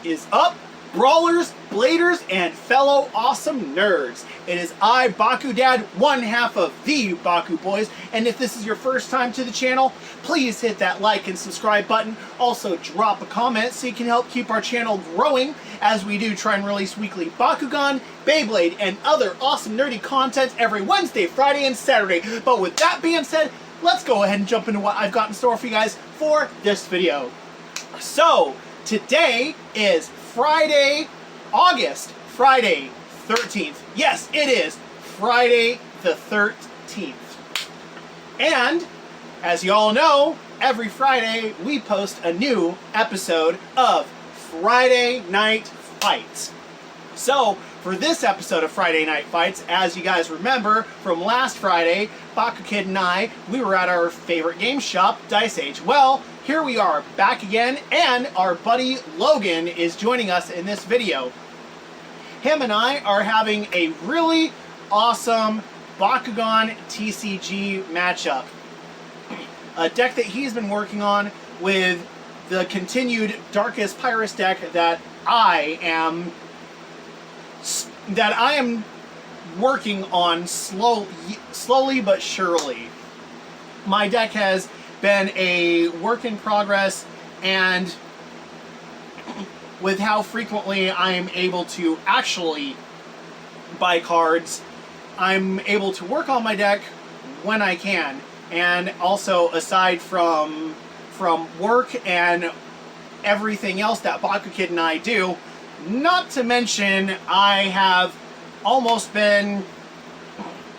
is up, brawlers, bladers, and fellow awesome nerds? It is I, Bakudad, one half of the BakuBoys, and if this is your first time to the channel, please hit that like and subscribe button. Also, drop a comment so you can help keep our channel growing as we do try and release weekly Bakugan, Beyblade, and other awesome nerdy content every Wednesday, Friday, and Saturday. But with that being said, let's go ahead and jump into what I've got in store for you guys for this video. So, today is Friday 13th. Yes, it is Friday the 13th. And, as you all know, every Friday we post a new episode of Friday Night Fights. So, for this episode of Friday Night Fights, as you guys remember from last Friday, Bakukid and I, we were at our favorite game shop, Dice Age. Well, here we are, back again, and our buddy Logan is joining us in this video. Him and I are having a really awesome Bakugan TCG matchup. A deck that he's been working on with the continued Darkest Pyrus deck that I am working on slowly but surely. My deck has been a work in progress, and with how frequently I am able to actually buy cards, I'm able to work on my deck when I can. And also, aside from work and everything else that Bakukid and I do, not to mention I have almost been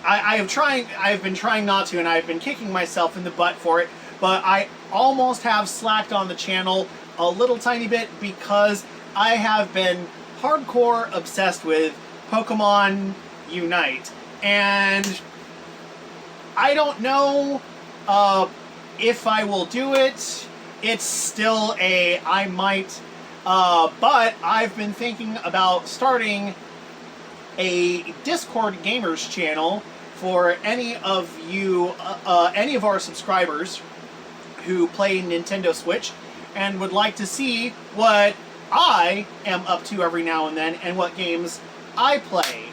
I've been trying not to, and I've been kicking myself in the butt for it, but I almost have slacked on the channel a little tiny bit because I have been hardcore obsessed with Pokemon Unite. And I don't know if I will do it. It's still a I might, but I've been thinking about starting a Discord gamers channel for any of you, any of our subscribers who play Nintendo Switch and would like to see what I am up to every now and then and what games I play.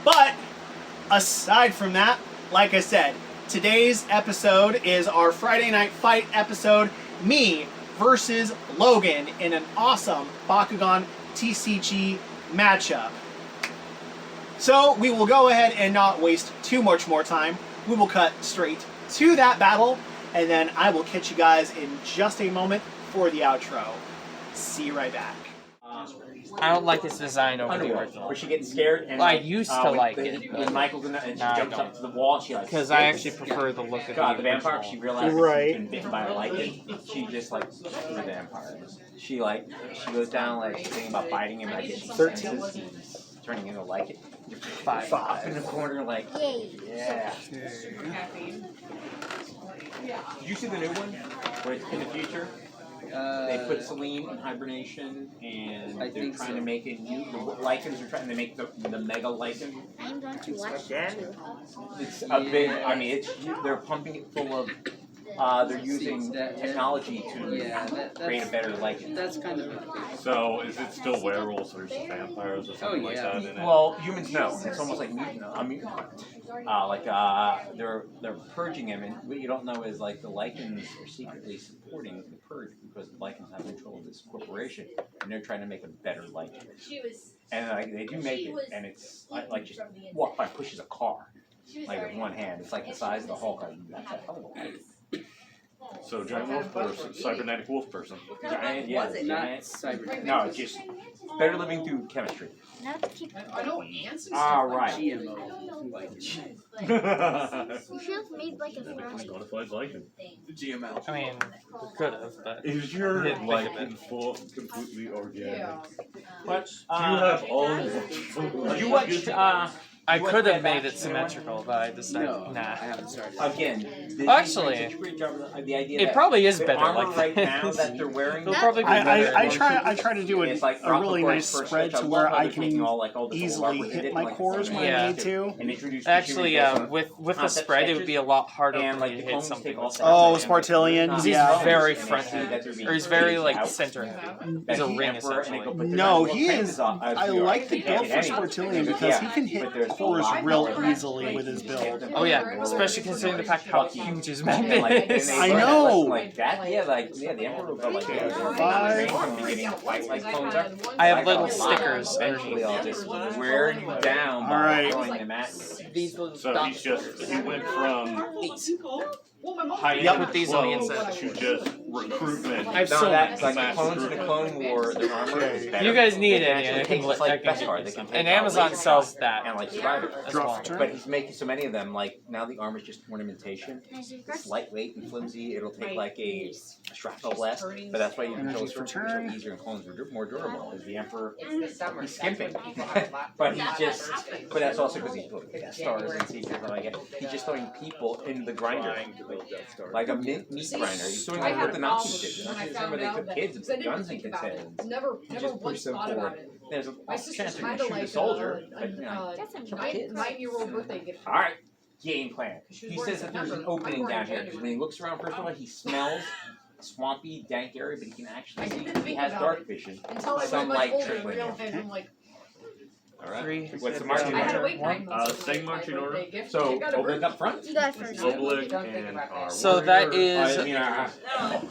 But aside from that, like I said, today's episode is our Friday Night Fight episode, me versus Logan in an awesome Bakugan TCG matchup. So we will go ahead and not waste too much more time. We will cut straight to that battle, and then I will catch you guys in just a moment for the outro. See you right back. I don't like this design over the original. Where she getting scared and I used to like it. When Michael's in there and she jumps up to the wall and she like... Because I actually prefer the look of God, the the vampire, original. she realized Right. she's been bitten by a lichen. She just like, the vampire. She goes down like, she's thinking about biting him, like getting 13. senses, turning into a lichen. Five. Up in the corner like, yeah. Did you see the new one? Where it's in the future? They put Celine in hibernation, and they're trying to make it new. The lichens are trying to make the mega lichen. I'm going to watch it too. It's a big. I mean, they're pumping it full of. They're using technology to create a better lichen. That's kind of. So, is it still werewolves versus vampires or something like that in it? Well, humans know. It's almost like mutant. They're purging him, and what you don't know is like the lichens are secretly supporting the purge because the lichens have control of this corporation, and they're trying to make a better lichen. And they do make it, and it's like just walk by pushes a car, like with one hand. It's like the size of the Hulk. So, giant wolf person, cybernetic wolf person. Giant, yeah, giant. No, it's just better living through chemistry. Now to keep All right. GMO. you should have made like a frost. Modified lichen. GMO. I mean, we could have, but Is your Didn't think of lichen full completely organic? what? Do you have all of Did you watch I You could went have back made it to symmetrical, but I decided No, I nah. haven't started. Again, Actually, such a great job of the idea It that probably is the better armor like right this. now that they're wearing. It'll probably be better. I try to do It's like a really Rocklecore's nice first spread sketch. to I where love how I they're taking can all, like, all the easily overlappers hit in, my like, cores when Yeah. I need to. and introduce Actually, Kushiro with the concept spread, it sketches, would be a lot harder and for like me the to hit clones something take all with sides. Oh, And, Spartalian, not He's yeah. very and they front see heavy. that they're being Or he's very phased like out. center heavy. That's He's a the ring Emperor, and they go, essentially. but No, there's he no is. Pentagon, I like the build for any- Spartalian because Yeah, he can but hit there's cores no real power. easily with his build. Oh yeah, especially considering the fact how huge his map And, like, is. and they I learn that know. lesson like that. Yeah, the Emperor will go like that. Five. From the beginning, like clones are. I have Like, little a lot. stickers Eventually, I'll just wear you down All by right. throwing them at you. These little So dots. he went from high Yep, end with these on the flow inside. to just recruitment. I've No, sold that's like the mass clones in the recruitment. Clone War, their armor is better. You guys need They can any, actually I can take- let- it's like I can Beskar, get they some. can take And out Amazon laser sells that and like Strider. as Drop well. turn. But he's making so many of them, like now the armor's just ornamentation. It's lightweight and flimsy. It'll take like a shrapnel blast, but that's why you can kill Energies per stormtroopers turn. are easier and clones are more durable. Is the Emperor? It's the summer. He's skimping, but he's just. But that's also because he's doing Death Stars and secrets and like it. He's just throwing people in the grinder, like a meat grinder. He's doing like what the Nazis did. The Nazis remember they took kids and put guns in kids' heads. Never Just push once them thought forward. about it. There's a My sister chance you're had gonna a shoot a like soldier, but you know. nine-year-old birthday gift. All right, game plan. She was He born says that there's an September. I'm opening born in down here because when he looks around, first of all, he smells a swampy, dank area, but he can actually I see. didn't He think has about dark it vision. Until I Some went light like older and trickling realized I'm like, Alright. 3. What's the marching I had to order? wait 9 months. Same marching order. So, opening up front? You got first. Obelisk and our So that warrior. is I mean,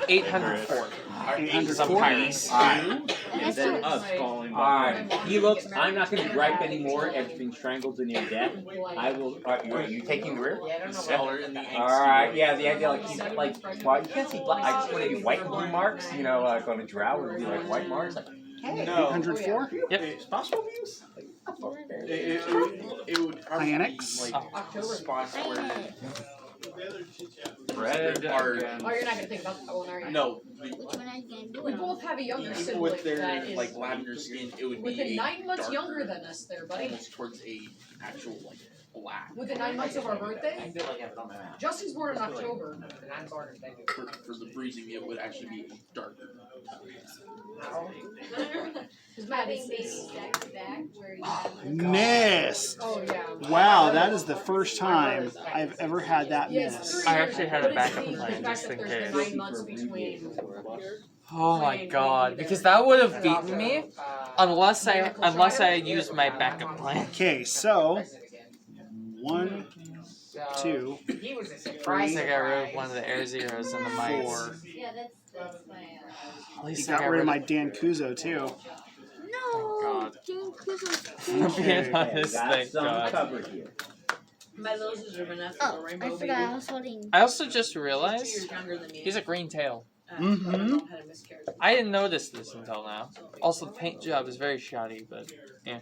804. 804. Pirates. Alright. And then us falling Alright. behind. He looks, I'm not going to gripe anymore after being strangled to near death. I will, are you taking the rear? Alright, yeah, the idea, like, he's like, well, you can't see black, I just want to be white and blue marks, you know, like on a drow, would be like white marks, like, hey. 804. Yep. Possible views? It would probably Hyanix. be like spots where Red. are Oh, you're not gonna think about that one, are you? no Which one are you gonna do We it? both have a younger people sibling with their that is like lavender skin. It would be within a 9 months darker, younger than us there, buddy. almost towards a actual like black. Within 9 months of our birthday. feel like I have it on my map. Justin's born in October. For the breezing, it would actually be darker. Because Matt is. Missed. Oh yeah. Wow, that is the first time I've ever had that Yes, miss. I actually had a but it's backup the plan fact just that in there's case. the 9 months between. Oh my god, because that would have beaten me unless I had used my backup plan. Okay, so 1, 2, He was a At least I got rid of one of the air zeros and the mites. 4. Yeah, that's my. At You least got rid of my Dan Kuzo too. No, God. Jane Kuzo's I'm being honest, Got thank some God. cover here. My little sister Vanessa, Oh, the I rainbow forgot I baby. was holding. I also just 2 realized years younger than me. he's a green tail. Mhm. My mom had a miscarriage. I didn't notice this until now. Also, the paint job is very shoddy, but yeah,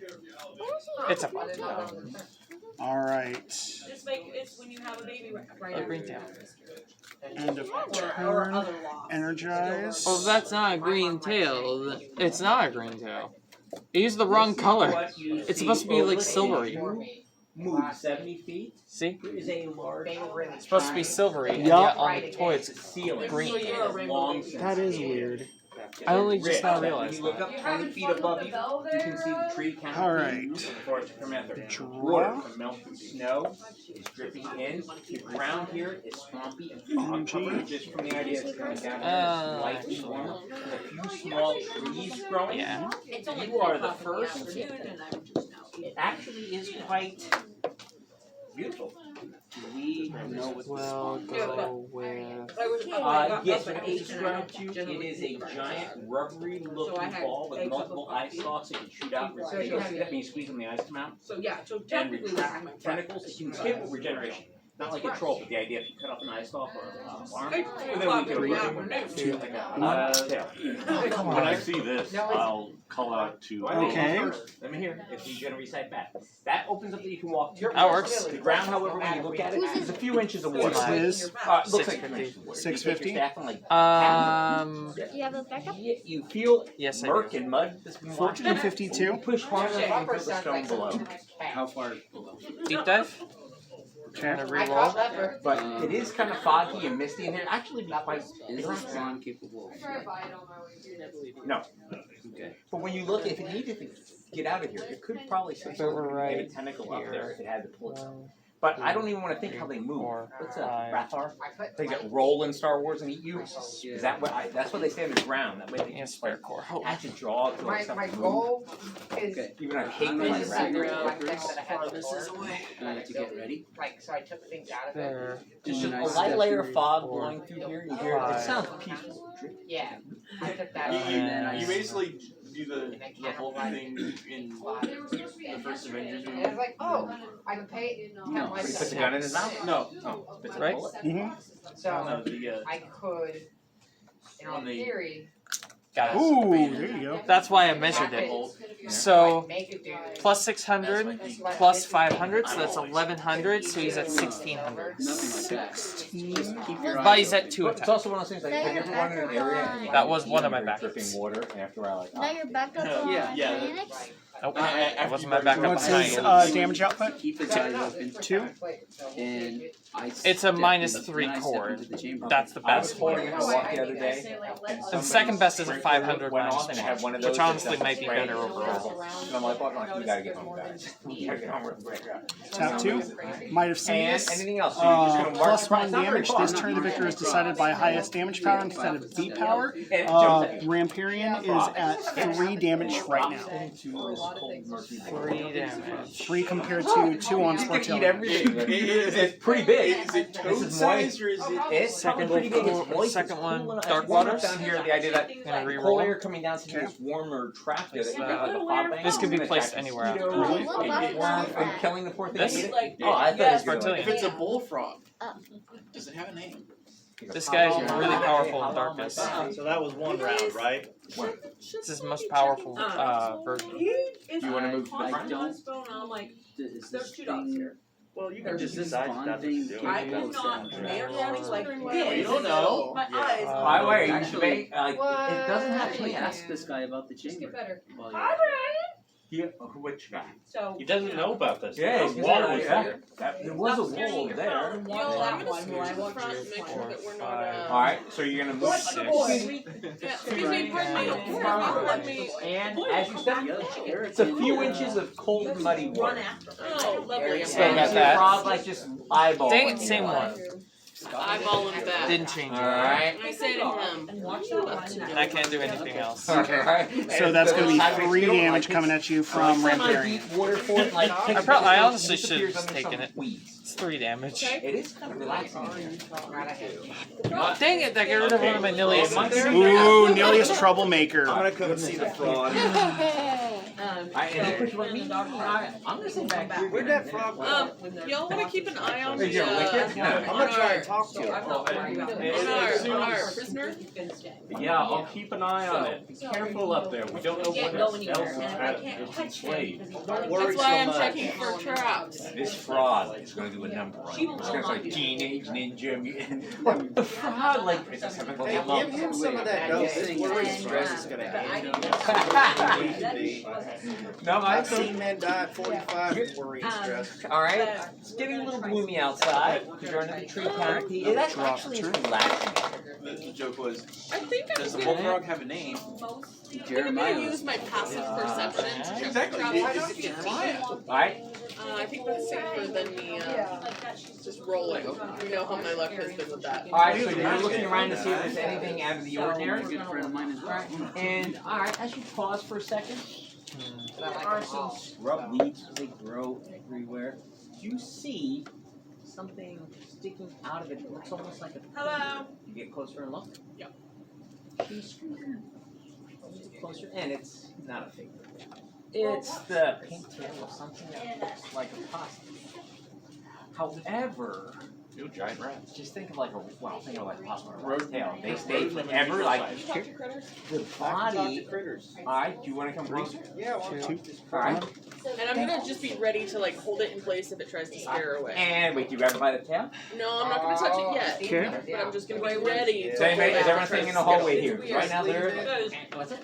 it's a fun. Alright. It's like it's when you have a baby right A after green you tail. have a miscarriage. End of Or turn. other loss. Energize. Well, that's not a green tail. It's not a green tail. You used the wrong color. It's supposed to be like silvery. Move 70 feet. See? There is a large. It's supposed to be silvery, and Yup. yet on the toy it's ceiling. green. So you're a rainbow Long baby. That is weird. I only just now When realized you look that. up 20 feet above you, you can see the tree canopy. Alright. For it to come out there. Draw. Water from melting snow is dripping in. The ground here is swampy and fog covered, just from the idea it's coming down here. It's lightly warm. With a few small trees growing. Yeah. It's only You are 3 the o'clock in first. afternoon, and I'm just now. It actually is quite beautiful. We know what We'll go with. yes, when eggs ground you, it is a giant rubbery looking ball with multiple eye stalks that can shoot out. When you squeeze them, the eyes come out. So yeah, so And technically this is my retract tentacles that can skip regeneration. Not like a troll, but the idea if you cut off an eye stalk or an arm, Hey, and then we could three, do like a tail. When I see this, I'll call out to. Okay. Let me hear. If you're gonna recite back, that opens up that you can walk. That works. The ground, however, when you look at it, is a few inches of water. What's this? Looks like 650. 650? You have a backup? You feel Yes, I murk do. and mud that's been washed. 1452. Push hard enough and put the stone below. How far below? Deep dive. Trying to re-roll. But it is kind of foggy and misty in here. Actually, be quite Is this bond capable? No. Okay. But when you look, if it needed to get out of here, it could probably say So we're something. right Maybe a tentacle up here. there if it had to pull itself. But I don't even want to think how they move. Four, What's a five. Rathar? They get roll in Star Wars and eat you. Is that what? That's what they say on the ground. That way they Yeah, can spare core. Hold on. catch a jaw to like My something. goal is Okay. Even I hate I'm like gonna figure Rathar. out that I had before. To get ready. Like, so I took things out of it. There. Just a Nice light step layer of through. fog Four, blowing through here. You hear it. It five. sounds peaceful. Yeah, I took that You- out. you- And then I You just- basically do the whole can't thing in the first Avengers And movie. it's like, oh, I can pay. No. He puts a gun in his mouth. No, Oh, spits a Right? bullet. Mm-hmm. So no, the I could, in all On the- theory, Got it. Ooh, there you go. That's why I measured it. So make it do plus 600, plus 500, so that's 1100. So he's at 1600. nothing like that. Just keep your But he's eyes at 2 But it's attacks. also one of those things like, have you ever run in an area and you That was one of my you're backups. dripping water and after a while like, Now you're back up on Yeah, yeah. mechanics? Nope. After That wasn't you my burn backup. What's your his behind. damage output? Keep his eyes open. 2. And I It's a step minus in- 3 when I step cord. into the chamber. That's the I was best. holding it to walk the other day. And second best is a 500 went minus off and it had one of which those honestly that might be sprayed better overall. And I'm like, well, we gotta get home, guys. We gotta get home real quick. Tap 2. Might have seen And this. anything else? So you're just gonna mark Plus the price. 1 It's not very damage. far. This turn the victor is decided by highest damage power instead of beat power. And it jumps at you. Ramparian is at 3 damage right now. Into this cold, murky void. 3 damage. 3 compared to 2 on He's gonna eat Spartelli. everything. It's pretty big. Is it This toad is size or is it? It's probably Second pretty big. It's one- moist. second It's one, cool and Dark warm Waters. down here. The idea that Gonna re-roll. cold air coming down to this warmer trap there that you got like a hot bank. This could be It's gonna placed attract anywhere mosquitoes, Really? What and Bakugan worms is from that? killing the poor thing. This? Eat it. Like, Oh, I thought it was Spartillion. good. If it's a bullfrog, Oh. does it have a name? This guy's really powerful in darkness. So that was one round, right? This is his most powerful version. Do you want to move to the I front? don't- I'm like, Is there's this 2 dogs thing? here. Well, you Or can does just this decide bond not to thing do it. I keep do both not. sound They're right? having like You this. don't know. My Yeah. eyes. By the way, you Actually, debate, like, What? it doesn't have to Actually, be ask this guy about the Just chamber. get better. While Hi, you're- Brian. which guy? So. He doesn't know about this. Yeah, There's he's water got- was yeah. here. There was a wall there. You know, I'm gonna one, scoot who I to the want front to and make sure four, that we're not, five. Alright, so you're gonna move Six. Excuse me, pardon me, let me. And as you step, Yeah, it's a few inches of cold, muddy Run water. after. Oh, lovely. Still And got you see that. a frog like just eyeball. Dang it, same one. Eyeball him back. Didn't change it. Alright. I say to him, watch your left. And I can't do anything else. Alright. So that's going to be 3 damage coming at you from Ramparian. Waterfall, like, I honestly should have disappears just under taken some it. weeds. It's 3 damage. It is kind of relaxing in here. Dang it, that got rid of one of my Nilius. Ooh, Nilius Troublemaker. I'm gonna come see the fraud. Alright, and you push one me. I'm gonna sit back here. Where'd that frog go? Y'all wanna keep an eye on Are you gonna lick it? I'm gonna try and talk to him. on our prisoner? Yeah, I'll keep an eye on it. Be careful up there. We don't know what else is enslaved. That's why I'm checking for traps. This fraud is gonna do a number on you. It's gonna say teenage ninja mutant. The fraud, like, it's a 7 Hey, level give him some of that dose. This worry and stress is gonna end. No, I've seen men die at 45 with worry and stress. Alright, it's getting a little gloomy outside because you're under the tree canopy. It actually is relaxing. The joke was, I think does the bullfrog have a name? I'm gonna use my passive perception to check Exactly. traps. Is it Maya? Alright? I think that's safer than me just rolling. You know how my luck has been with that. Alright, so you're looking around to see if there's anything out of the A ordinary. good friend of mine is right. And alright, as you pause for a second, there are some scrub weeds, they grow everywhere. You see something sticking out of it. It looks almost like a finger. Hello. You get closer and look. Yep. You scoot closer, and it's not a finger. It's the pink tail of something that looks like a possum. However, You giant rats. just think of like a think of like a road tail. They stay forever. Like the body. Alright, do you want to come closer? Yeah, well, Alright. And I'm gonna just be ready to like hold it in place if it tries to scare away. And wait, do you grab it by the tail? No, I'm not gonna touch it yet. Okay. But I'm just gonna be ready. Is everything in the hallway here? Right now there. What's it?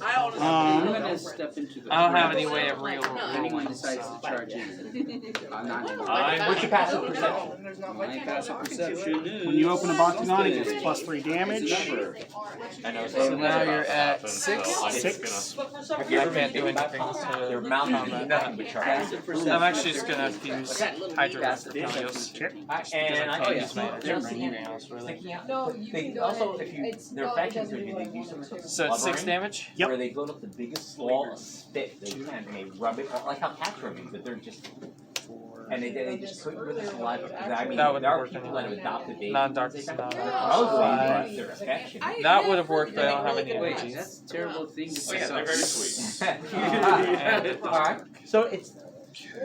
I honestly I'm gonna step into the. I don't have any way of real. Anyone decides to charge in. I'm not in. What's your passive perception? My passive perception is. When you open a Bakugan, it gets +3 damage. I know. So now you're at 6. 6. Have you ever can't do been anything to to their mouth? Nothing but charge. Passive perception. I'm actually just gonna use Hydro Passive Helios. perception. And I can't can use my anything else really. thinking out. No, you They can go also, ahead. if you, It's their not- it factions doesn't are do they do something called So it's 6 blubbering, damage? Yep. where they load up the biggest ball of spit they can and they rub it like how cats rub it, but they're just and they just put it with the saliva. I mean, That would there are work people that have adopted babies. Non-dark They side. kind of- Yeah. Oh, their affection. That would have worked, but I don't have any Wait, energy. that's a terrible thing to Oh, yeah, they're very say. sweet. Alright, so it's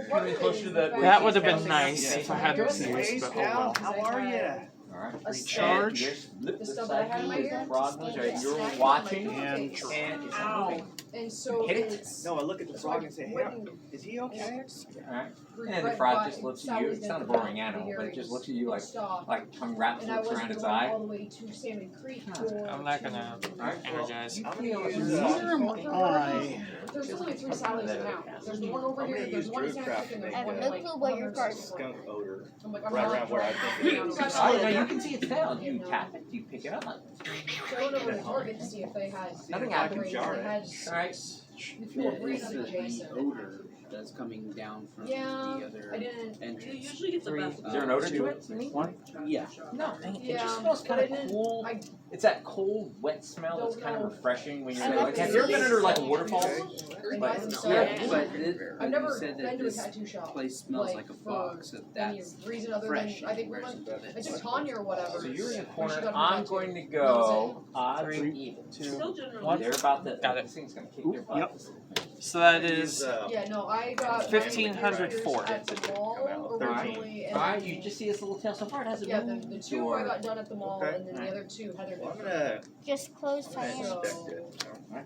coming closer to the. That would have been nice if I had received, but oh well. How are you? Alright. Recharge. There's lip The the stuff that I side had in my here, ear? frog nose, right? You're watching And and it's not moving. And so Hit it. it's. No, I look at the frog and say, hey, is he okay? Alright. And the frog just looks at you. It's not a boring animal, but it just looks at you like tongue wraps And I looks wasn't around its going eye. all the way to Salmon Creek for. I'm not gonna energize. I'm gonna use Where am I? There's only 3 salads in town. There's one over I'm here, gonna there's use one in Druid San Craft Francisco, to and I there's have one no in like clue what your card is. skunk odor. I'm like, I'm Right not around where I think it is. Oh, no, you can see its tail. Do you tap it? Do you pick it up? So I went over to Target to see if they had. Nothing happened. They had. Alright. If you were breathing adjacent. odor that's coming down from the Yeah, other I didn't. entrance. usually get the best. Is there an odor to it? Yeah. No, it Yeah, just smells but kind I of didn't- cool. I- It's that cold, wet smell that's kind of Don't know. refreshing when you're I like, have you ever been under like a waterfall? But I've never said been that to a this tattoo shop. place smells like a bog, so Any that's reason other fresh. than I think we went. I took Tanya or whatever. So you're in the when she corner. got her I'm tattoo. going to go odds 3, or even. 2, Still generally. 1. They're about to. Got it. This thing's gonna kick your butt. Yep. So that is Yeah, no, I got 1500 for at the mall originally, and Alright, you just see this little tail so far. It hasn't yeah, moved. the 2 I got done at the mall, Okay. and then the other 2 Heather Well, I'm did. gonna Just close my eyes. inspect it.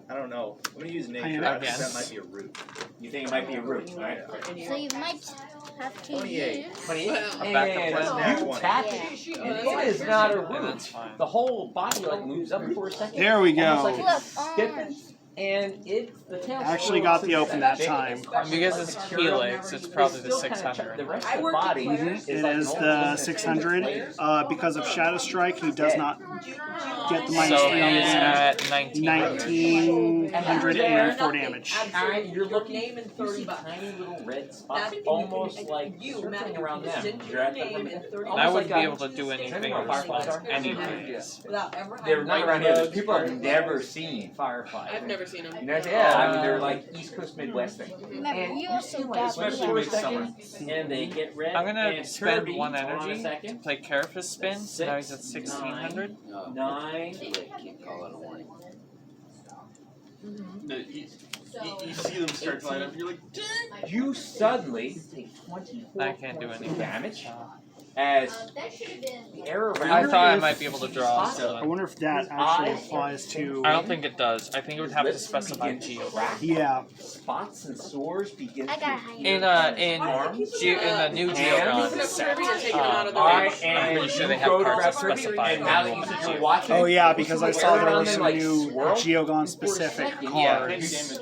I don't know. I'm gonna use nature. Again. I think that might be a root. You think it might be a root, right? So you might have to 28. use. 28. A backup And plan. you tap Yeah. it. And it is not a Yeah, root. that's fine. The whole body like moves up for a second. There we Almost go. like Look, it's stiffens. And the tail Actually got the open that time. Because it's Helix, it's probably the 600. The rest of the body It is the 600. Because of Shadow Strike, he does not get the So -3 on the he's damage. at 19. 1904 damage. Alright, you're looking, you see tiny little red spots, almost like circling around them. You're at the I wouldn't be able to do anything in response anyways. They're not around here. There's people have never seen fireflies. I've never seen them. You know, yeah, I mean they're like East Coast Midwest thing. Remember, you also got Especially one. midsummer. And they get red. I'm gonna and spend Kirby, 1 on a energy to second. play Carapace spin, so now he's at 1600. 9. Can't call it a warning. No, you see them start to light up, you're like, You suddenly take 24 I can't do points of anything. damage as That should have been. the air around I you thought I is might be able to draw, I so wonder if that actually applies to. I don't think it does. I think it would have to lips specify begin to Geo. crack. Yeah. Spots and sores begin I to got high. In the new Open Geogon up set, Kirby and take them out of the Alright, way. and I'm pretty sure they you have go to cards that grab Kirby, specify and now that you manual said Geo. you're watching, Oh yeah, because I saw there was some some new Geogon specific cards.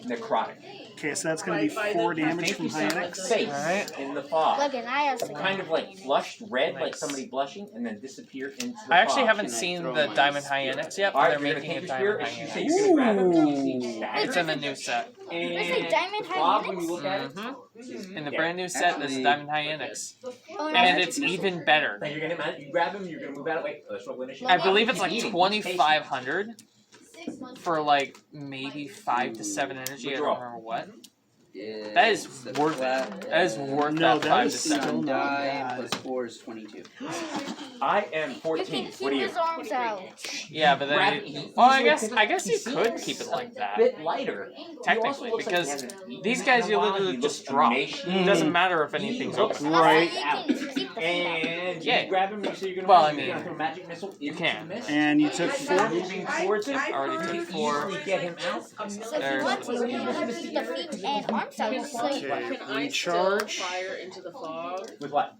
necrotic. Okay, so that's going to be 4 damage from Hyanix. Face Alright. in the fog. Logan, I also Kind of like flushed red, like somebody blushing, and then disappear into the I actually fog. haven't seen the Diamond Hyanix yet, but Alright, they're you're gonna making take a your Diamond spear, as you say, Hyanix. you're gonna grab it, you see that. It's in the new set. And Did I say Diamond the fog, when you Hyanix? look at it, In the brand new set, there's Actually- Diamond Hyanix. Oh, no. And it's even better. then you're gonna hit him, you grab him, you're gonna move out of the way. Let's roll initiative. I believe it's like He's eating. 2,500 for like maybe 5 to 7 energy. I don't remember what. That is worth it. That is worth No, that that 5 is to still 7. not Die bad. plus 4 is 22. I am You 14. can What keep are you? his arms out. Yeah, but Grab then it, he well, I easily guess pick it I up. guess He you seems could keep it like A that. bit lighter. Technically, He also looks like he because hasn't eaten these in guys a you while. literally He just looks drop. emaciated. It doesn't matter if anything's He looks open. Right. You can keep the feet out. And Yeah. you grab him and so you're gonna Well, run, I you're gonna mean, throw magic missile you into can. the mist. And you took Start 4. moving towards him. Already took 4. Easily get him out. So if you want to, you can have to keep the feet and arms out. Can, So, Okay, can I recharge. still fire into the fog? With what?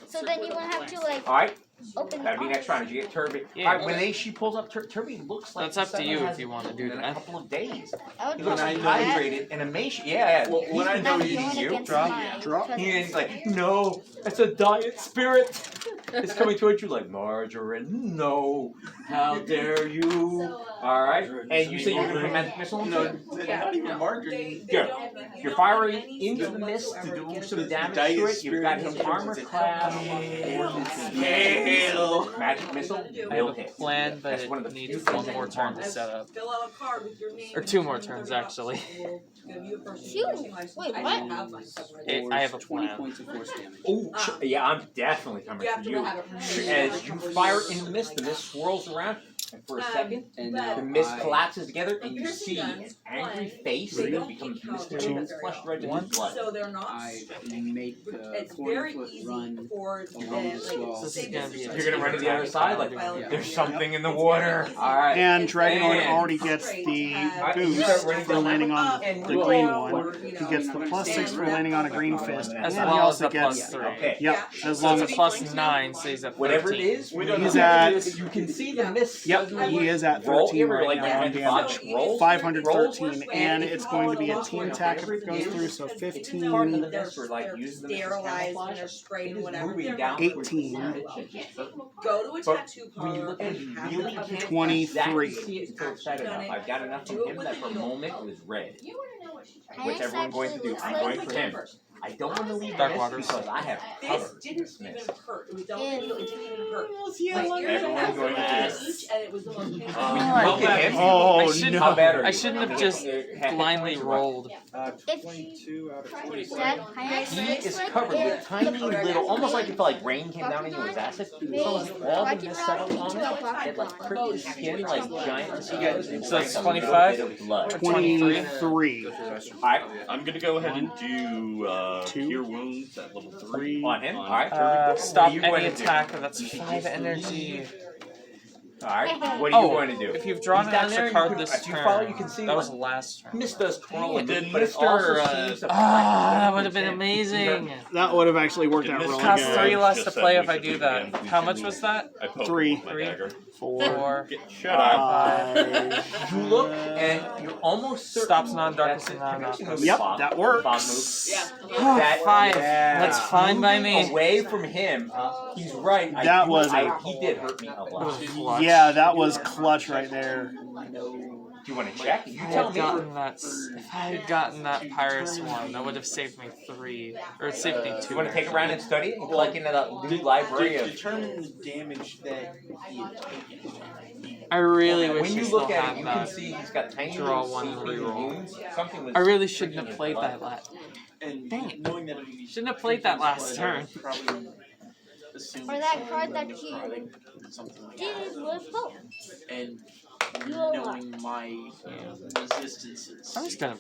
so then you won't have to like Alright, open the that'd be arms. next round. You get Turby. Yeah. Alright, when she pulls up, Turby looks like That's up to someone you has if you want to do in a that. couple of days. I would He looks probably dehydrated and emaciated. Yeah, Well, when I he's know been you- eating going you. against Drop, my drop. cousins. He's like, no, it's a diet spirit. It's coming towards you like, Margarine, no, how dare you. Alright, and you say you're going to magic missile? No, not even margarine. Here, you're firing into the mist to do some damage Diet to it. You've got spirit his armor comes class. Magic missile, I have will a hit. plan, but That's one of it the needs few one things more that turn to can set up. Fill out a card with your name. Or 2 more turns, actually. Shoot! Wait, what? I have a 20 plan. points of force damage. Oh, yeah, I'm definitely coming You have for to you. have it from As you fire in the mist swirls around, and for a second, And now the mist I collapses together, and you see his angry face becomes misty that's flushed right into his blood. So they're not. I make a It's very 40-foot easy run for along them. this wall. This is gonna be You're gonna run to the other side, like, Yeah. there's something in the water. Alright. And Dragonoid And- already gets the Alright, you boost start running for down landing that on and the we'll- green one. He gets the +6 for landing on a green fist. As And he well as also a plus gets 3. Okay. Yep, as So long it's as a +9, so he's at 13. Whatever it is, He's at- you can see the mist. Yep, he is at 13 right like now on damage. rolls, 513, and it's going to be a team attack if it goes through, so It's part of 15, the mist for like using the mist as Sterilized and camouflage. they're sprayed It and is whatever. moving down 18. Go to a But tattoo when you parlor look at it, and you have really them can't 23. exactly see it until it's set enough. I've got enough from him that for a moment it was red. Whichever I'm going to do, I'm going for him. I don't want to leave Dark this waters. because I have This cover didn't this even mist. hurt. It was the only thing it didn't even hurt. Like, everyone's going to do Each, and it was the most painful. Look at him. Oh, I shouldn't, no. How bad are you? I shouldn't have just blindly rolled. 22 out of 24. Dad, He is covered with tiny little, almost like if like rain came down and it was acid. So all the mist settled on it, it like pricked his skin like giant mosquitoes. and So it's drank a little 25? bit of blood. 23. Alright, I'm gonna go ahead and do Two. Cure Wounds at level 3. 3. On him? Alright. Stop What are you going any to do? attack, that's 5 energy. Alright, what are you Oh, going to do? if you've drawn He's an down there, extra you card can- this if you follow, turn, you can see that was like- last turn. Mist does twirl and Did move, but it Mr. also seems to That would have been amazing. That would have actually worked out really Cost good. 3 less Just to said play we if I should do do that. again. How much was that? I poked 3. with my dagger. 4. Shut up. 5. You look and you're almost certain Stops non-darkness that and the connection non-darkness. with Yep, Bob- that Bob works. moves. That- 5. Yeah. That's fine by moving me. away from him, he's right. That was he did hurt me a It lot. was Do clutch. Yeah, that was clutch right there. you want to check? You If I tell had me. gotten that, if I had gotten that Pyrus one, that would have saved me 3, or it saved me 2. You want to take a round and study it and collect into that loot library of. Determine the damage that he had taken. I really wish When he you still look at had it, you can that. see he's got tiny Draw little one, seeping reroll. wounds. Something was. I really shouldn't have his played blood. that last. And Dang it. knowing that it would be Shouldn't have played that last turn. probably assumed Or that card that something you necrotic, something like did that. was hope. And You are knowing my resistances. I'm just gonna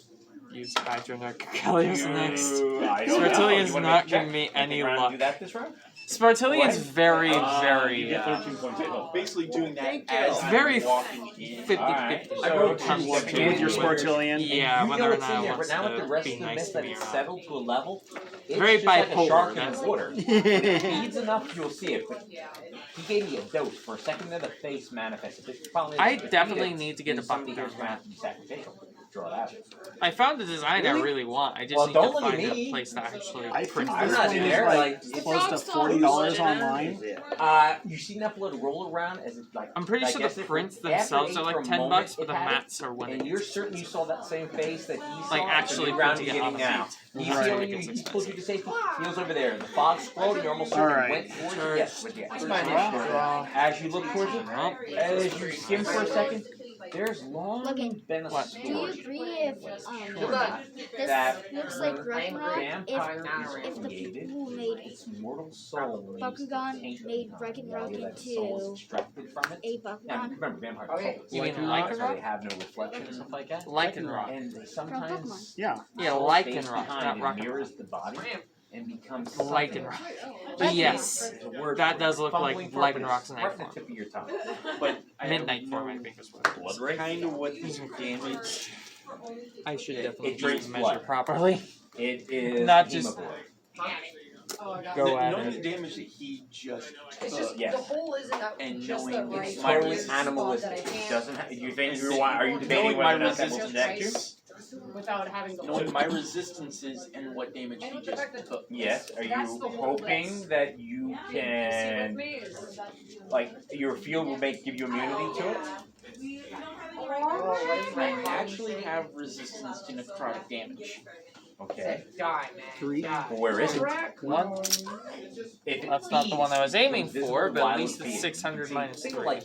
use Hydro Necrocalios next. I don't know. Spartilian's You wanna not make a check? giving me Take a any round and luck. Do that this round? Spartilian's very, You very get 13 points. Basically doing that Thank you. as It's I'm very walking in. 50-50. Alright, So so it comes two to With your Spartilian. Yeah, you whether know or it's in not there, it wants but now with the to rest be of the nice mist to that be it's around. settled to a level, it's Very just like a bipolar, shark in that's the water. If it feeds enough, you'll see it. But he gave me a dose. For a second there, the face manifested. It's probably I if you definitely eat it, need to get a then somebody Bakugan here's gonna have to be sacrificial. Draw it out. I found the design I Really? really want. I just Well, need don't to look at find me. a place to actually I think print I'm this not one in is there, like like, close to $40 online. You seen that blood roll around as it like. I'm pretty sure the digested? prints After themselves it are ate for like a $10, moment, but it the had it, mats are what and it you're is. certain you saw that same face that he saw. Like, actually the ground putting he's it on getting the now. feet. He's Right. healing you. He pulled you to safety. Heels over there. The fog swirled. You're almost certain Alright. went towards you. Yes, with you. Draw. As you look towards it, Nope. as you skim for a second, There's long Logan, been a What? do you story agree if this that looks like when Ragnarok vampire if the created, people who made its mortal soul Bakugan needs to made taint Ragnarok the that soul is into extracted from it. a Now, Bakugan remember, vampires Okay. souls. You mean That's why Lycanroc? they have no reflection and stuff like that. Lycanroc. And they Pokemon. sometimes Yeah. Yeah, soul stays Lycanroc, behind not and Rocket. mirrors the body and becomes Lycanroc. Lycanroc. Yes, It's a word that for does it. look like Fumbling for it, but Lycanroc's it's right knife in the form. tip of your tongue. But I Midnight form, I know think is what it is. kind of what this damage. I should It definitely drinks measure blood. properly. It is Not just- hemoglobin. Oh, I got Go at Knowing it. the damage that he just It's took. just, yes. the hole isn't that And just the knowing right It's my totally resistance spot animalistic. that I It can't doesn't. You think And are you debating knowing whether my or not that will resistance, connect you? without having the knowing hole. my resistances and what damage And he with the just fact that took. Yes. Are That's you the whole hoping that's- that you See can, with me is like, your field will give you immunity to it? I actually have resistance to necrotic damage. Okay. Die, man. 3. Die. Well, where is it? One. If it That's not the one I was feeds, aiming invisible for, but at wild least it's feed. 600 minus Think 3. like,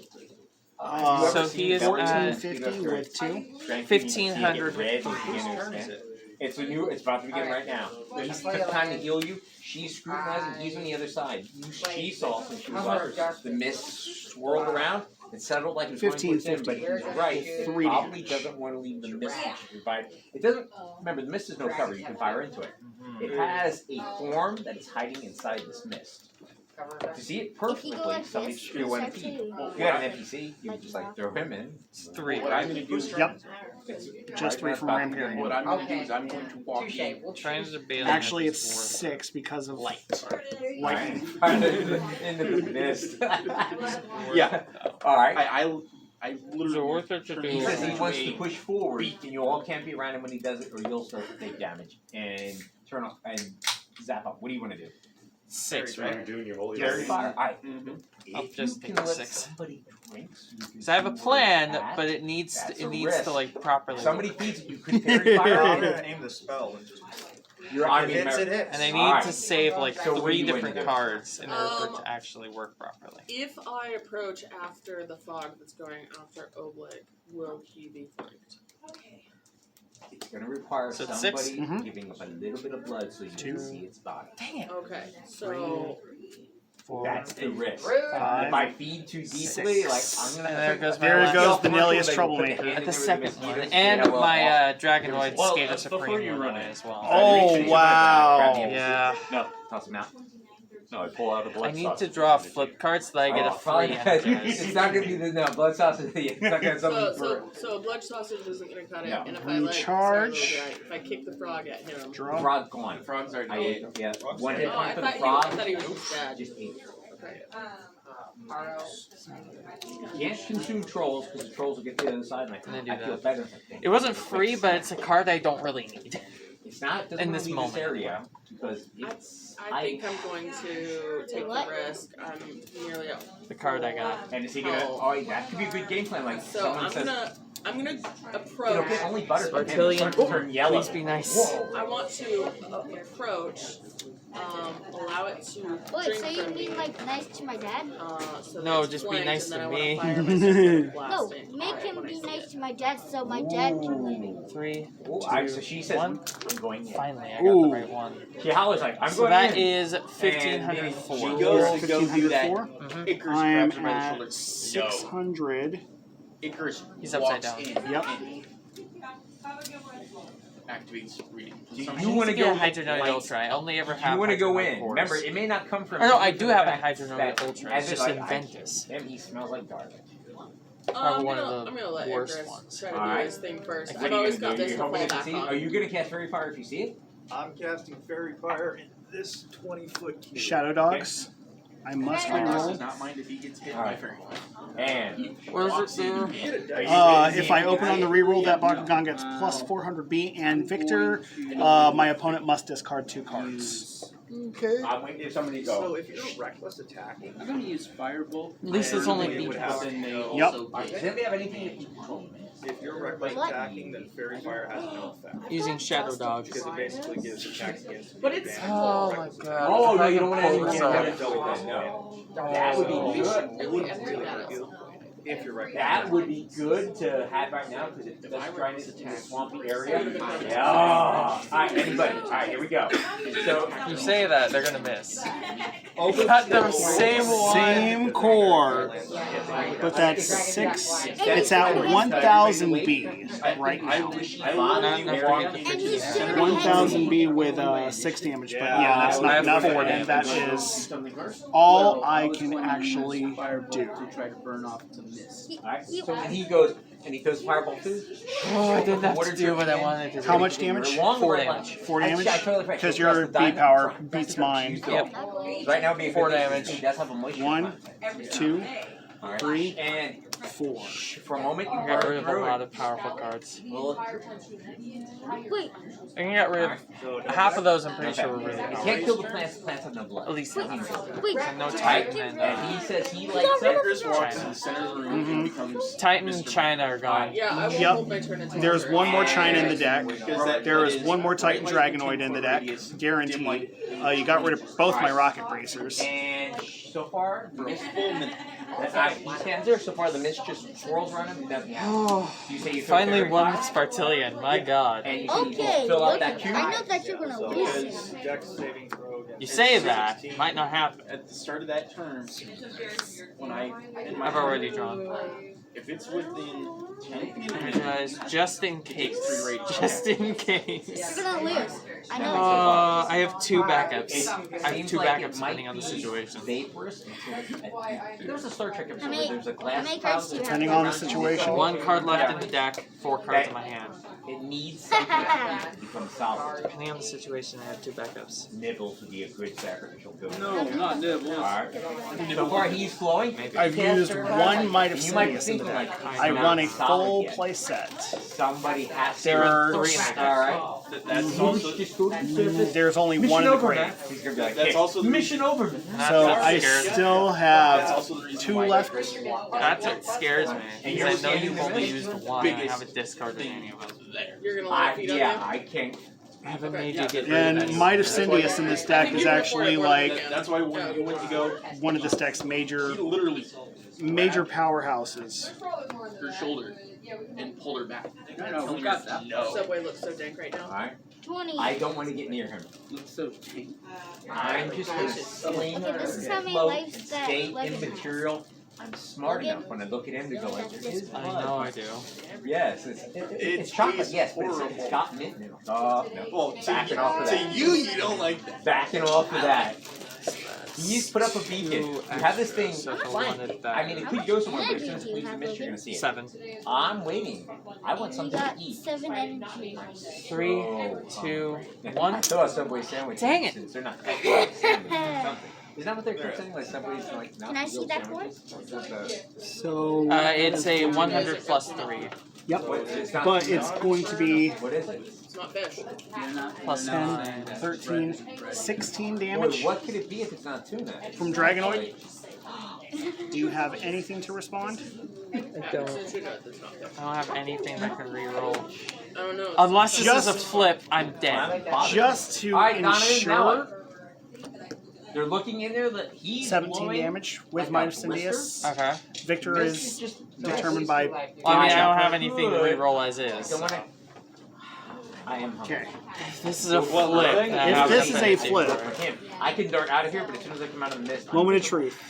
Uh, you ever So seen he is Velvet at 1450 with 2. Strength, 1500 you see it get red, with you begin to expand. It's a new. It's about to begin right now. He's trying to heal you. She's scrutinizing. He's on the other side. She saw since she was like the mist swirled around. It settled like it was 1550. but he's right. It 3 probably damage. doesn't want to leave the mist. It doesn't. Remember, the mist is no cover. You can fire into it. It has a form that is hiding inside this mist. To see it If you go perfectly, like somebody this, should do an it's NPC. actually If you had an NPC, you would just like throw him in. It's 3. What I'm going to do is Yep. Just 3 from Ramparian. what I'm going to do Okay. is I'm going to walk Touche. in. We'll Trying to be Actually, it's 6 because of Light. lightning. Into the mist. Yeah. All right. I So literally worth it to turn do. He says he into wants a to push forward, and you all can't be around him when he does it, or you'll start to take damage and turn off and zap up. What do you want to do? 6, right? doing your holy Fairy fire. All right. I'll If just you take can the let 6. somebody drink, so you can So I have a see plan, where it's at. but it needs That's to, a it needs risk. to like properly. If somebody work. feeds it, you could fairy fire. I'm gonna aim the spell and just. You're If it hits, it hits. And I need Alright. to save like So what do 3 you wanna different do? cards in order for it to actually work properly. If I approach after the fog that's going after Oblique, will he be flanked? It's going to require So it's somebody 6? Mhm. giving up a little bit of blood so you can see its body. Dang it. Okay, so 4. That's the risk. Five, If I feed too deeply, like I'm gonna. And there goes my There last- goes the Nilius troublemaker. At the second one, and my Dragonoid Well, Skater before Supreme you went run away it. as well. Oh, wow. Grab the Yeah. No, toss him out. No, I pull out a I blood need sauce. to draw a flip card so that I get a Oh, free fine. energize. It's not gonna be the blood sausage. It's not gonna so a blood sausage isn't gonna cut it, No. and if I like Recharge. if I kick the frog at him. Draw. frog gone. The frog's already I dead. yeah. One hit Oh, point I for thought the I frog. thought he was just dead. Just eat. Okay. You can't consume trolls because the trolls will get to the other side, and And I do I feel that. better. It wasn't free, but it's a card I don't really need. It's not. It doesn't In wanna this leave moment. this area because it's. I think I'm going to take the risk. I'm nearly up. The card I got. And is he gonna? Oh, that could be a good game plan. Like So someone I'm says, gonna it'll approach. get only butter from him. Spartillion, It's starting to turn yellow. please be nice. Whoa. I want to approach. Allow it to Wait, drink so you from mean me. like nice to my dad? So No, that's just be flanked, nice and then to I me. wanna fire myself No, blasting. make him When I be see nice it. to my dad so my dad can win. 3. Oh, so she says, 1. I'm going in. Finally, I got Ooh. the right one. She hollers like, I'm So going that in. is 1504. She goes to go do that. 1504. Icarus I am grabs her by the at shoulder. 600. Icarus He's upside walks down. in. Yep. and activates reading. Do I you need want to to get go? a Hydronoid like, Ultra. I only ever do have you want to go Hydronoid in? cores. Remember, it may not come from. Oh, no, I do have a fact Hydronoid that- Ultra. as It's it, just like, Inventus. Him, he smells like garbage. Probably one I'm of the gonna let worst Icarus ones. try to do Alright. his thing first. What I've are you always gonna got do? this You're to hoping fall to back see? on. Are you gonna cast Fairy Fire if you see it? I'm casting Fairy Fire in this 20-foot cube. Shadow Dogs. I must Icarus reroll. does not mind if he gets hit by Alright. fairy fire. And Where's it there? Hit a dice. If I open on the reroll, that Bakugan gets plus 400B, and Victor, my opponent must discard 2 cards. Okay. I'm waiting for somebody to So go. if you're reckless attacking, I'm gonna use Firebolt. At least it's only Then B would plus. happen, they Yep. also Does get- anybody have anything that you control? if you're reckless attacking, then Fairy Fire has no effect. Using Shadow Dogs. Because it basically gives attacks against But it's- advantage. Oh my god. Oh, no, you don't want Pull anyone this to up. get it. No. That would be good. It would really Really that at good. some point. If you're right. That would be good to have right now because it does grind into the swampy area. Yeah. Alright, anybody. Alright, here we go. So You say that, they're gonna miss. open Cut the same one. Same core, but that's 6. It's at 1000 B right now. I love you walking And he's to doing 1000 B with 6 damage, but yeah, that's not enough. four And damage. that is all I can actually do. To try to burn off the mist. Alright, so when he goes and he throws fireball too. Oh, I didn't have to do what I wanted to do. How much damage? 4 damage. 4 damage? I totally forgot. Because your B power beats mine. Yep. Right now, being 4 damage. He does have a moisture. 1, 2, Alright. 3, And 4. for a moment, you I got rid of a through lot it. of powerful cards. Well, Wait, I can get rid of half of those. I'm pretty sure were really you powerful. can't kill the plants. Plants have no blood. At least wait, no Titan and He says he got likes rid it. of Chris walks in China. the center of the room and becomes Titan and China are gone. Yeah, I won't Yep. hold my turn until There's after. one more China in the deck. Because There is one more Titan Dragonoid in the deck, guaranteed. You got rid of both my rocket bracers. And so far, the mist full minute. he stands there. So far, the mist just swirls around him. Nothing happens. You say you feel Finally very one hot, Spartillion. My God. and you say you okay, fill out look, that cube. I know that you're gonna lose Because him. Dex saving throw against You say 16. that, might not happen. At the start of that turn, when in my I've already drawn. if it's within 10 feet of me, Guys, just in case. Just in case. You're gonna lose. I know I have 2 backups. I have 2 backups depending on the situation. Vaporous there's a Star Trek episode How where many- there's a how glass many cloud cards do you have? Depending on the situation. 1 card left in the deck, 4 cards in my hand. It needs something to become solid. Depending on the situation, I have 2 backups. Nibbles would be a good sacrificial goat. no, not nibbles. Alright. So far he's flowing. I've used one Might of You might be Sidious in the thinking deck. like, I I'm run not a solid full yet. play set. Somebody has There are to. 3 in the deck. Alright. That's also Just go to the surface. There's only Mission one in the over, grave. man. He's gonna be like, That's hey, also the mission over. So That I scares me. still That's have also the reason 2 why left. That's what scares me. And Because I know you're you've only standing used there. 1 and I haven't discarded any of them. You're gonna let me feed on Yeah, I can't. I haven't made you get rid of And any. Might of Sidious in this deck is actually like That's why when you went to go, one of this deck's he major literally powerhouses. her shoulder and pulled her back. No, we got that. No. Subway looks so dank right now. Alright. 20. I don't want to get near him. Looks so tame. I'm just gonna sling Okay, this is how many float, lives that stay Logan has. immaterial. I'm smart enough when I look at him to go like, this is I blood. know I do. Yes, it's chocolate, yes, but it's got mint in it. Oh, no. Well, Backing off of to that. you don't like that. Backing off of that. You put up a beacon. You have this thing So if I flanked. wanted I mean, it could go somewhere, but as soon as it energy leaves the do you mist, you're have, gonna see it. 7. I'm waiting. I want You something to got eat. 7 energy. 3, 2, 1. I thought Subway sandwiches. Dang it. Since they're not something. Isn't that what they're saying? Like Subway's like not Can I see real that sandwiches? Or just, So It's a 100 plus 3. yep, it's not but it's going to be What is it? It's not fish. Plus 10, 9. 13, 16 Boy, damage what could it be if it's not tuna? from Dragonoid. Do you have anything to respond? I don't. I don't have anything that can reroll. I don't know. Unless this is a Just- flip, I'm dead. Just to Alright, Donovan, now ensure they're looking in there that he's 17 blowing damage with like Might a of Sidious. Okay. Victor This is just determined by. Well, I mean, I don't have anything to reroll as is. Don't wanna. I am hungry. Okay. This is a Well, flip. thing- and I if have this is a anything flip- for it. I can't. I can dart out of here, but as soon as I come out of the mist, Moment of truth.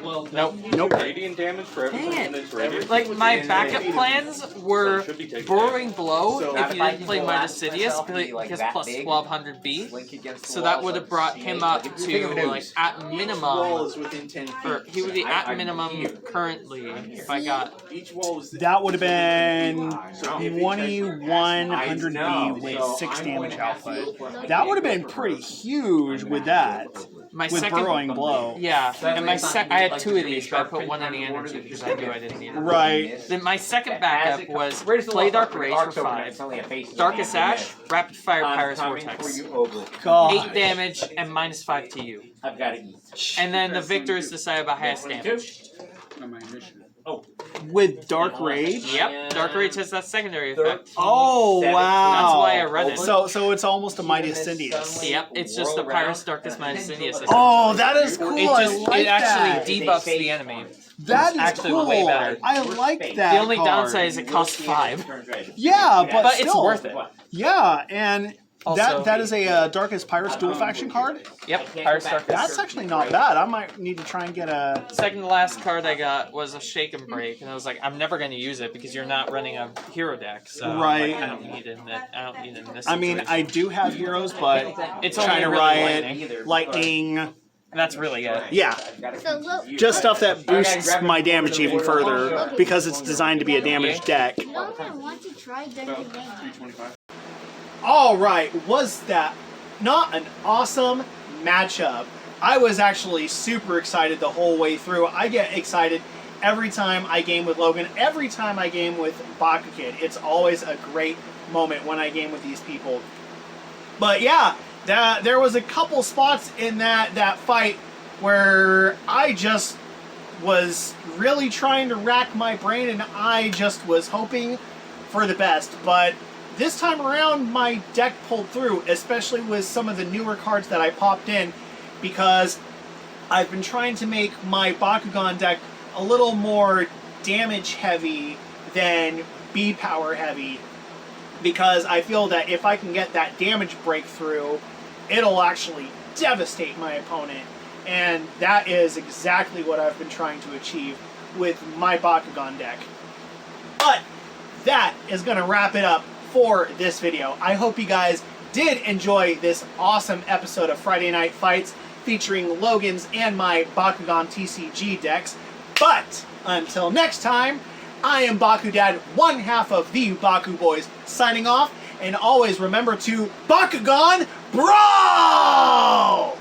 Well, Nope. Nope. Radiant damage for every Dang it. person that's radiant. Like, my backup plans were Should be taken Burrowing Blow So- if you I didn't can play go Might of out Sidious myself and be, like, because that plus big, 1200 B. Link against the So that walls would like have brought a him snake, up like, think of to, a like, noose. at wall minimum, is within 10 feet. or he would be at I'm minimum here. currently if I got. Each wall is. That would have been So if it 2100 B I know, with so 6 I'm damage going to have to output. go for- That would have been pretty huge with that. My With second. Burrowing Blow. Yeah, and my I had 2 of these, but I Like, put 1 on the energy because I knew I didn't need it. Right. Then my second backup was Where's the play left Dark arc? Rage Arc's for over there. 5, It's only a face. Darkest Ash, Rapid Fire I'm Pyrus coming Vortex. for you, Ogre. 8 God. damage and -5 to you. I've got to eat. And then the victors decide about highest damage. On my initiative. Oh, with Dark Rage. Yep, Dark Rage has that secondary effect. Oh, wow. That's why I read it. So it's almost a Mightiest Sindius. Yep, it's just the Pyrus Darkest Mightiest Sindius. Oh, that is cool. It actually debuffs the enemy. That is actually cool. way better. I like that. The only card. downside is it costs 5. Yeah, but it's still. worth it. Yeah, and Also- that is a Darkest Pyrus dual faction card. Yep, Pyrus Darkest. That's actually not bad. I might need to try and get a. Second to last card I got was a Shake and Break, and I was like, I'm never going to use it because you're not running a hero deck, so Right. like, I don't need it in this I mean, situation. I do have heroes, but It's only China really Riot, Lightning. And that's really it. Yeah, So look, just stuff that boosts my damage even further because it's designed to be a damaged deck. Logan, I want to try Dungeon Game. All right, was that not an awesome matchup? I was actually super excited the whole way through. I get excited every time I game with Logan, every time I game with Bakukid. It's always a great moment when I game with these people. But yeah, there was a couple spots in that fight where I just was really trying to rack my brain and I just was hoping for the best. But this time around, my deck pulled through, especially with some of the newer cards that I popped in, because I've been trying to make my Bakugan deck a little more damage heavy than B power heavy, because I feel that if I can get that damage breakthrough, it'll actually devastate my opponent. And that is exactly what I've been trying to achieve with my Bakugan deck. But that is going to wrap it up for this video. I hope you guys did enjoy this awesome episode of Friday Night Fights featuring Logan's and my Bakugan TCG decks. But until next time, I am Bakudad, one half of the BakuBoys, signing off. And always remember to Bakugan Brawl!